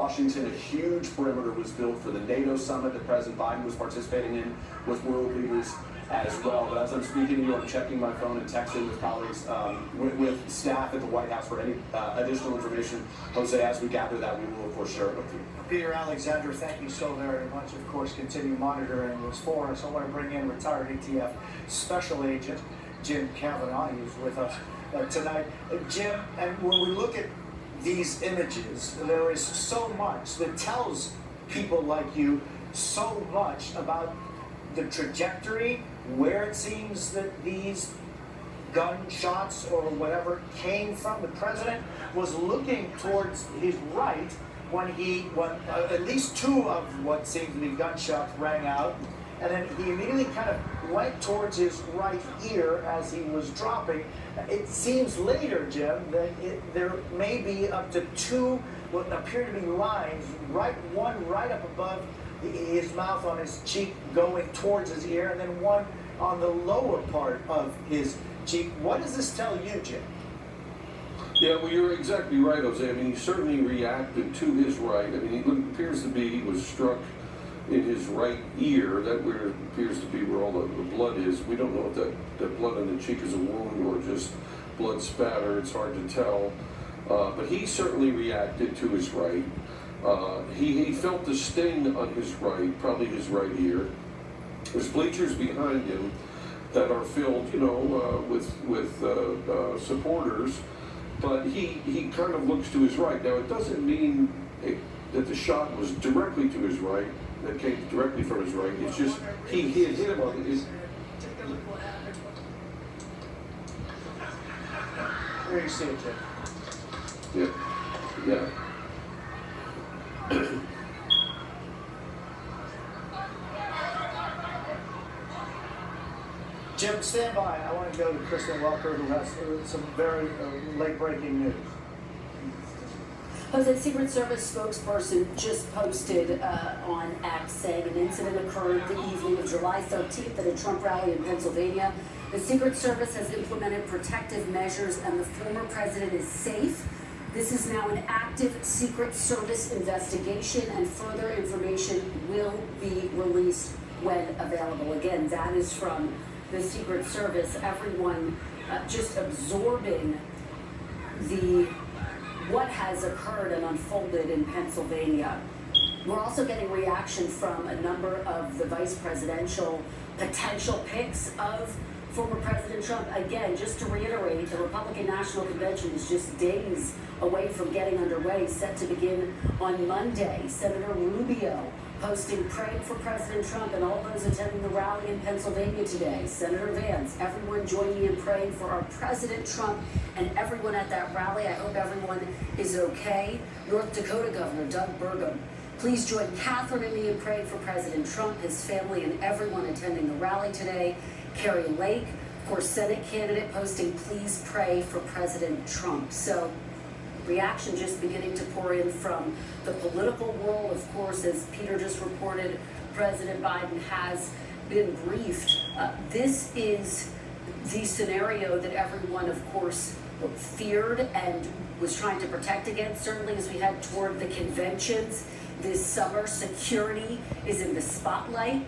Washington, a huge perimeter was built for the NATO summit that President Biden was participating in with world leaders as well. But as I'm speaking to you, I'm checking my phone and texting with colleagues, with staff at the White House for any additional information. Jose, as we gather that, we will, of course, share it with you. Peter Alexander, thank you so very much. Of course, continue monitoring this for us. I want to bring in retired ATF Special Agent Jim Kavanaugh. He's with us tonight. Jim, and when we look at these images, there is so much that tells people like you so much about the trajectory, where it seems that these gunshots or whatever came from. The president was looking towards his right when at least two of what seemed to be gunshots rang out, and then he immediately kind of went towards his right ear as he was dropping. It seems later, Jim, that there may be up to two what appear to be lines, one right up above his mouth on his cheek going towards his ear, and then one on the lower part of his cheek. What does this tell you, Jim? Yeah, well, you're exactly right, Jose. I mean, he certainly reacted to his right. I mean, it appears to be he was struck in his right ear. That where appears to be where all the blood is. We don't know if that blood on the cheek is a wound or just blood spatter. It's hard to tell. But he certainly reacted to his right. He felt the sting on his right, probably his right ear. There's bleachers behind him that are filled, with supporters. But he kind of looks to his right. Now, it doesn't mean that the shot was directly to his right, that came directly from his right. It's just he had hit him on his... Where do you see it, Jim? Yeah. Jim, stand by. I want to go to Kristen Welker, who has some very late-breaking news. Jose, Secret Service spokesperson just posted on X saying an incident occurred the evening of July 13th at a Trump rally in Pennsylvania. The Secret Service has implemented protective measures and the former president is safe. This is now an active Secret Service investigation and further information will be released when available. Again, that is from the Secret Service. Everyone just absorbing what has occurred and unfolded in Pennsylvania. We're also getting reaction from a number of the vice presidential potential picks of former President Trump. Again, just to reiterate, the Republican National Convention is just days away from getting underway, set to begin on Monday. Senator Rubio posting praying for President Trump and all those attending the rally in Pennsylvania today. Senator Vance, everyone joining in praying for our President Trump and everyone at that rally. I hope everyone is okay. North Dakota Governor Doug Burgum, please join Catherine and me in praying for President Trump, his family, and everyone attending the rally today. Carrie Lake, of course, Senate candidate, posting please pray for President Trump. So reaction just beginning to pour in from the political world. Of course, as Peter just reported, President Biden has been briefed. This is the scenario that everyone, of course, feared and was trying to protect against. Certainly as we head toward the conventions this summer, security is in the spotlight.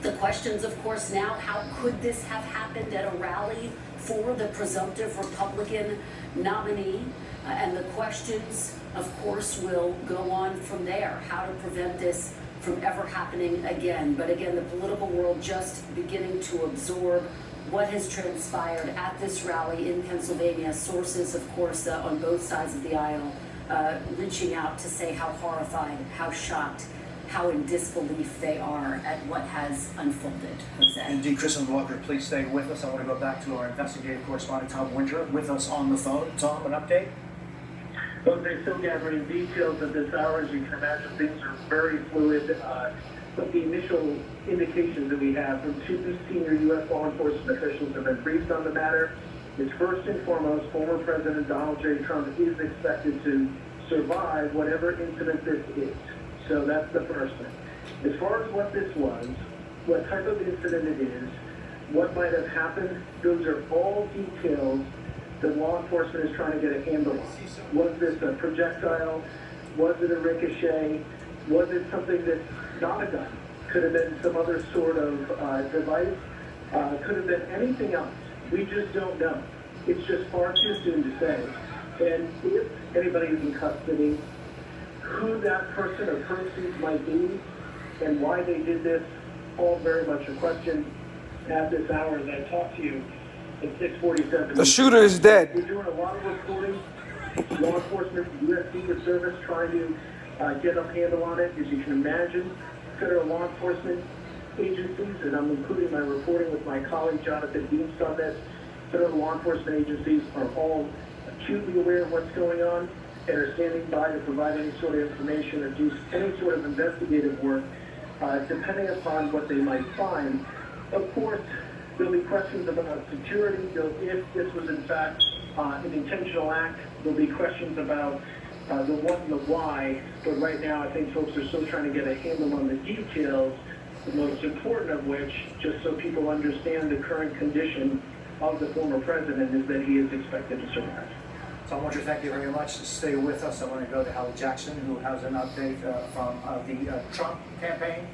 The questions, of course, now, how could this have happened at a rally for the presumptive Republican nominee? And the questions, of course, will go on from there. How to prevent this from ever happening again. But again, the political world just beginning to absorb what has transpired at this rally in Pennsylvania. Sources, of course, on both sides of the aisle reaching out to say how horrified, how shocked, how in disbelief they are at what has unfolded. Jose. Indeed, Kristen Walker, please stay with us. I want to go back to our investigative correspondent, Tom Winter, with us on the phone. Tom, an update? Well, they're still gathering details at this hour. As you can imagine, things are very fluid. But the initial indications that we have from two senior U.S. law enforcement officials have been briefed on the matter. Is first and foremost, former President Donald J. Trump is expected to survive whatever incident this is. So that's the first thing. As far as what this was, what type of incident it is, what might have happened, those are all details that law enforcement is trying to get a handle on. Was this a projectile? Was it a ricochet? Was it something that's not a gun? Could have been some other sort of device. Could have been anything else. We just don't know. It's just far too soon to say. And if anybody is in custody, who that person or persons might be and why they did this, all very much a question at this hour as I talk to you at 6:47. The shooter is dead. We're doing a lot of reporting. Law enforcement, U.S. Secret Service trying to get a handle on it. As you can imagine, federal law enforcement agencies, and I'm including my reporting with my colleague Jonathan Deans on this, federal law enforcement agencies are all acutely aware of what's going on and are standing by to provide any sort of information or do any sort of investigative work, depending upon what they might find. Of course, there'll be questions about security. If this was in fact an intentional act, there'll be questions about the what and the why. But right now, I think folks are still trying to get a handle on the details, the most important of which, just so people understand the current condition of the former president, is that he is expected to survive. So I want to thank you very much. Stay with us. I want to go to Hallie Jackson, who has an update from the Trump campaign.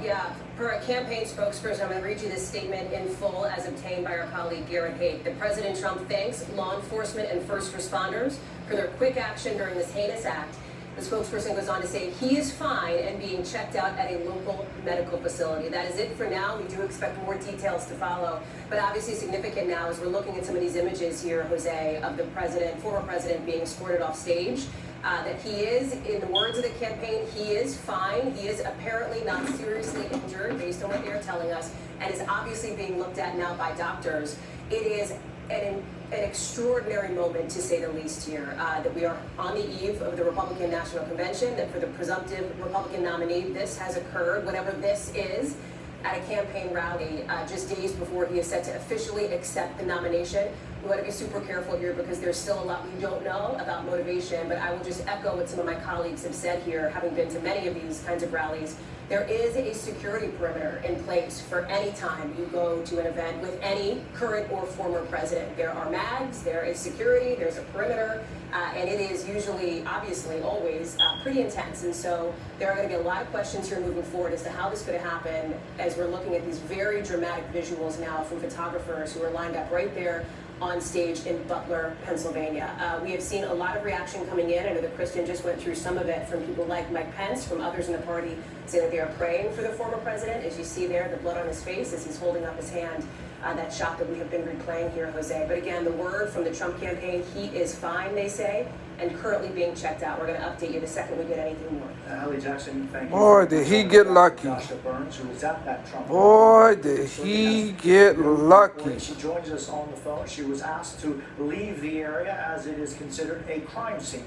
Yeah, for a campaign spokesperson, I'm going to read you this statement in full as obtained by our colleague Garrett Haig. The President Trump thanks law enforcement and first responders for their quick action during this heinous act. The spokesperson goes on to say he is fine and being checked out at a local medical facility. That is it for now. We do expect more details to follow. But obviously significant now as we're looking at some of these images here, Jose, of the president, former president being escorted off stage. That he is, in the words of the campaign, he is fine. He is apparently not seriously injured based on what they're telling us and is obviously being looked at now by doctors. It is an extraordinary moment, to say the least, here, that we are on the eve of the Republican National Convention, that for the presumptive Republican nominee, this has occurred, whatever this is, at a campaign rally just days before he is set to officially accept the nomination. We want to be super careful here because there's still a lot we don't know about motivation, but I will just echo what some of my colleagues have said here, having been to many of these kinds of rallies. There is a security perimeter in place for any time you go to an event with any current or former president. There are mags, there is security, there's a perimeter, and it is usually, obviously, always pretty intense. And so there are going to be a lot of questions here moving forward as to how this could happen as we're looking at these very dramatic visuals now from photographers who are lined up right there on stage in Butler, Pennsylvania. We have seen a lot of reaction coming in. I know that Kristen just went through some of it from people like Mike Pence, from others in the party, saying that they are praying for the former president. As you see there, the blood on his face as he's holding up his hand, that shot that we have been replaying here, Jose. But again, the word from the Trump campaign, he is fine, they say, and currently being checked out. We're going to update you the second we get anything more. Hallie Jackson, thank you. Boy, did he get lucky. Dasha Burns, who was at that Trump. Boy, did he get lucky. She joins us on the phone. She was asked to leave the area as it is considered a crime scene.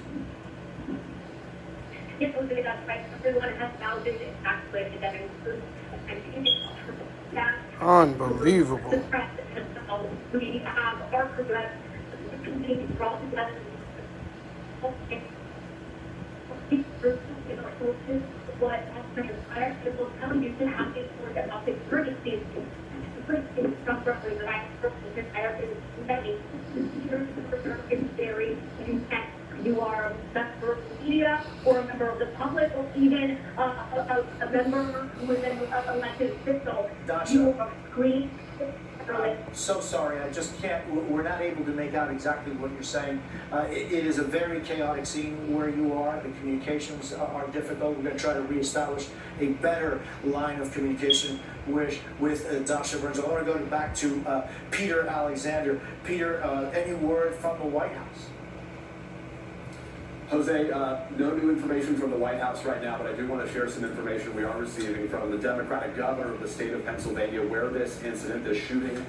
Yes, Jose, that's right. Everyone has now been evacuated. That includes that. Unbelievable. The press and we have our progress continuing throughout the weather. What has transpired, it will tell you to have this word about the emergencies. The first thing from roughly that I personally desire is many. It's very intense. You are a member of the media or a member of the public or even a member who is an elected official. You are screened. So sorry, I just can't, we're not able to make out exactly what you're saying. It is a very chaotic scene where you are. The communications are difficult. We're going to try to reestablish a better line of communication with Dasha Burns. I want to go back to Peter Alexander. Peter, any word from the White House? Jose, no new information from the White House right now, but I do want to share some information we are receiving from the Democratic governor of the state of Pennsylvania, where this incident, this shooting,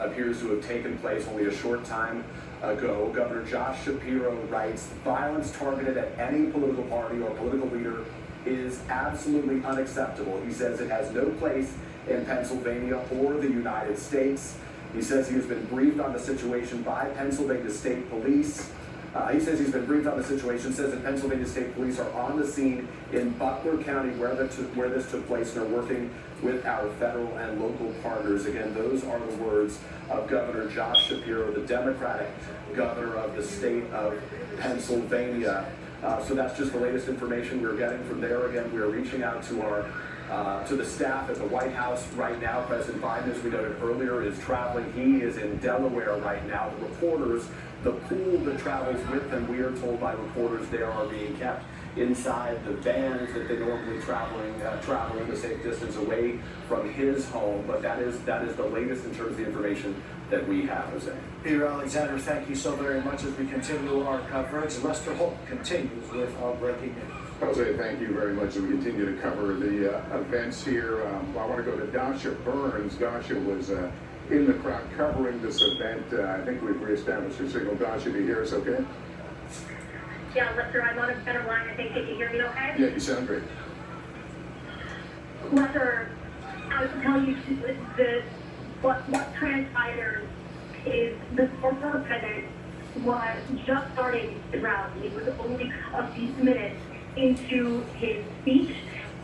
appears to have taken place only a short time ago. Governor Josh Shapiro writes, violence targeted at any political party or political leader is absolutely unacceptable. He says it has no place in Pennsylvania or the United States. He says he has been briefed on the situation by Pennsylvania State Police. He says he's been briefed on the situation, says that Pennsylvania State Police are on the scene in Butler County where this took place and are working with our federal and local partners. Again, those are the words of Governor Josh Shapiro, the Democratic governor of the state of Pennsylvania. So that's just the latest information we're getting from there. Again, we're reaching out to our to the staff at the White House right now. President Biden, as we noted earlier, is traveling. He is in Delaware right now. The reporters, the pool that travels with them, we are told by reporters there are being kept inside the vans that they normally travel in a safe distance away from his home. But that is the latest in terms of the information that we have, Jose. Peter Alexander, thank you so very much as we continue our coverage. Lester Holt continues with our breaking news. Jose, thank you very much as we continue to cover the events here. I want to go to Dasha Burns. Dasha was in the crowd covering this event. I think we've reestablished your signal. Dasha, do you hear us okay? Yeah, Lester, I'm on a better line. I think, can you hear me okay? Yeah, you sound great. Lester, I will tell you what transpired is the former president was just starting the round. He was only a few minutes into his speech.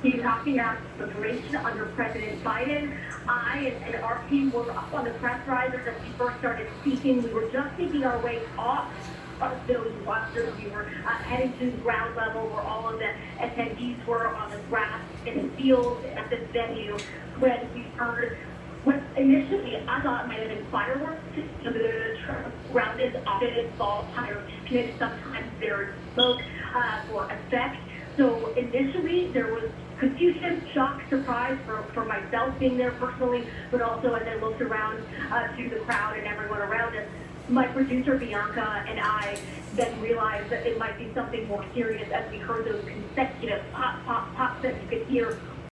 He was talking about liberation under President Biden. I and our team were up on the press risers as we first started speaking. We were just making our way off of those buses. We were heading to the ground level where all of the attendees were on the grass in the field at this venue when we heard what initially I thought might have been fireworks. The ground is often involved pyrotechnics. Sometimes there's smoke for effect. So initially there was confusion, shock, surprise for myself being there personally, but also as I looked around to the crowd and everyone around us. My producer Bianca and I then realized that it might be something more serious as we heard those consecutive pop, pop, pops that you could hear